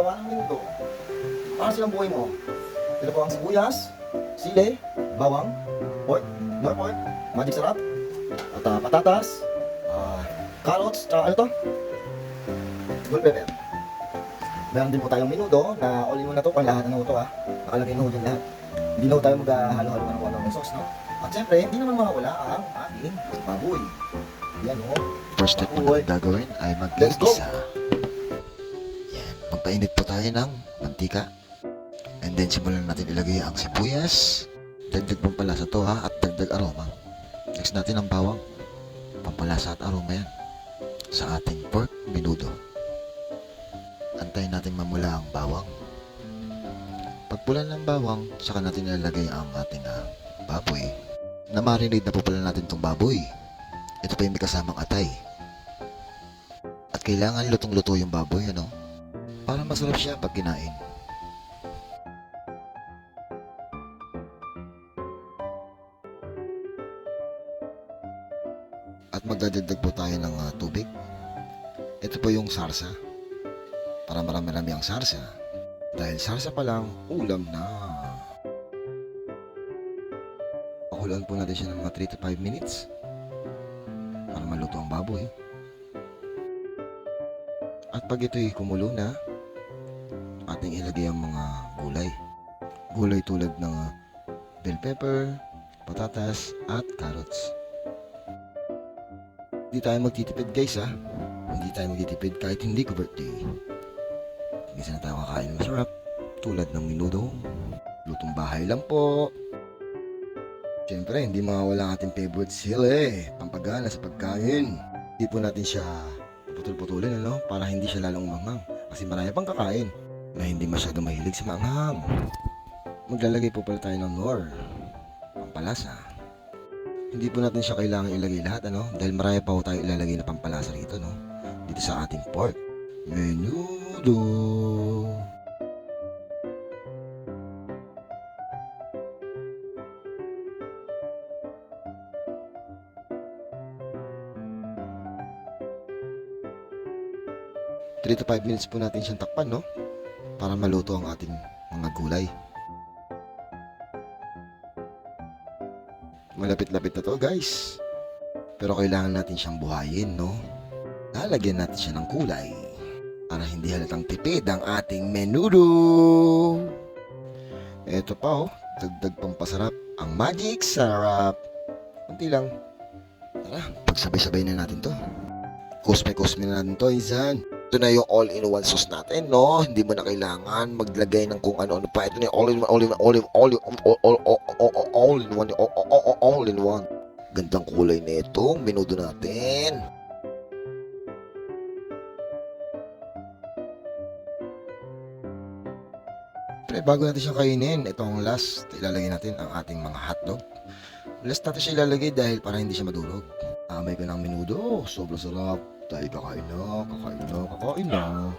paggawa ng minuto. Para silang buhay mo. Ito po ang sibuyas, sili, bawang, pork, nor pork, magic sarap, at patatas, carrots, tsaka ano to? Bell pepper. Meron din po tayong minuto na all-in-one na to, pang lahat ano to nakalagay na ho dyan lahat. Hindi na ho tayo maghalo-halo ng kung ano ng sauce, no? At syempre, hindi naman mawawala ang ating baboy. Yan o. First step po natin gagawin ay mag-igisa. Yan, magpainit po tayo ng mantika. And then simulan natin ilagay ang sibuyas. Dagdag pampalasa to at dagdag aroma. Next natin ang bawang. Pampalasa at aroma yan sa ating pork menudo. Antayin natin mamula ang bawang. Pagpula ng bawang, saka natin ilalagay ang ating baboy. Na-marinate na po pala natin itong baboy. Ito pa yung may kasamang atay. At kailangan lutong-luto yung baboy, para masarap siya pag kinain. At magdadagdag po tayo ng tubig. Ito po yung sarsa. Para marami-rami ang sarsa. Dahil sarsa pa lang, ulam na. Pakuluan po natin siya ng mga 3 to 5 minutes. Para maluto ang baboy. At pag ito'y kumulo na, ating ilagay ang mga gulay. Gulay tulad ng bell pepper, patatas, at carrots. Hindi tayo magtitipid guys Hindi tayo magtitipid kahit hindi ko birthday. Minsan na tayo kakain ng masarap tulad ng minudo. Lutong bahay lang po. Siyempre, hindi mawawala ang ating favorite sili, pampagana sa pagkain. Hindi po natin siya putol-putulin para hindi siya lalong umanghang. Kasi marami pang kakain na hindi masyado mahilig sa maanghang. Maglalagay po pala tayo ng nor, pampalasa. Hindi po natin siya kailangan ilagay lahat dahil marami pa po tayo ilalagay na pampalasa rito dito sa ating pork menudo. Three to 5 minutes po natin siyang takpan para maluto ang ating mga gulay. Malapit-lapit na to guys. Pero kailangan natin siyang buhayin Lalagyan natin siya ng kulay para hindi halatang tipid ang ating menudo. Ito pa dagdag pampasarap ang magic sarap. Kunti lang. Tara, pagsabay-sabay na natin to. Kusme-kusme na natin to, Izan. Ito na yung all-in-one sauce natin, Hindi mo na kailangan maglagay ng kung ano-ano pa. Ito na yung all-in-one. Gandang kulay na itong menudo natin. Pre, bago natin siyang kainin, itong last, ilalagay natin ang ating mga hotdog. Last natin siya ilalagay dahil para hindi siya madurog. Amay ko ng menudo, sobrang sarap. Dahil kakain na.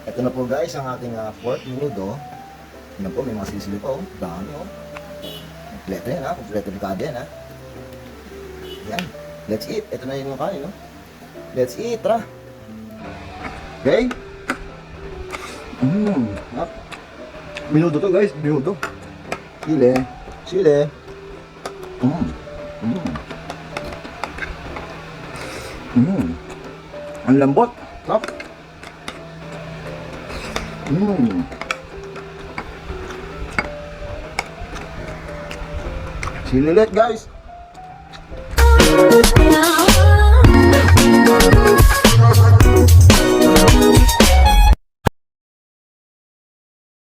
Ito na po guys ang ating pork menudo. Yan po, may mga sisili pa dami Kompleto yan kompleto bikado yan Yan, let's eat. Ito na yung kain Let's eat, tara. Okay. Menudo to guys, menudo. Sili. Ang lambot. Sarap. Sili ulit guys.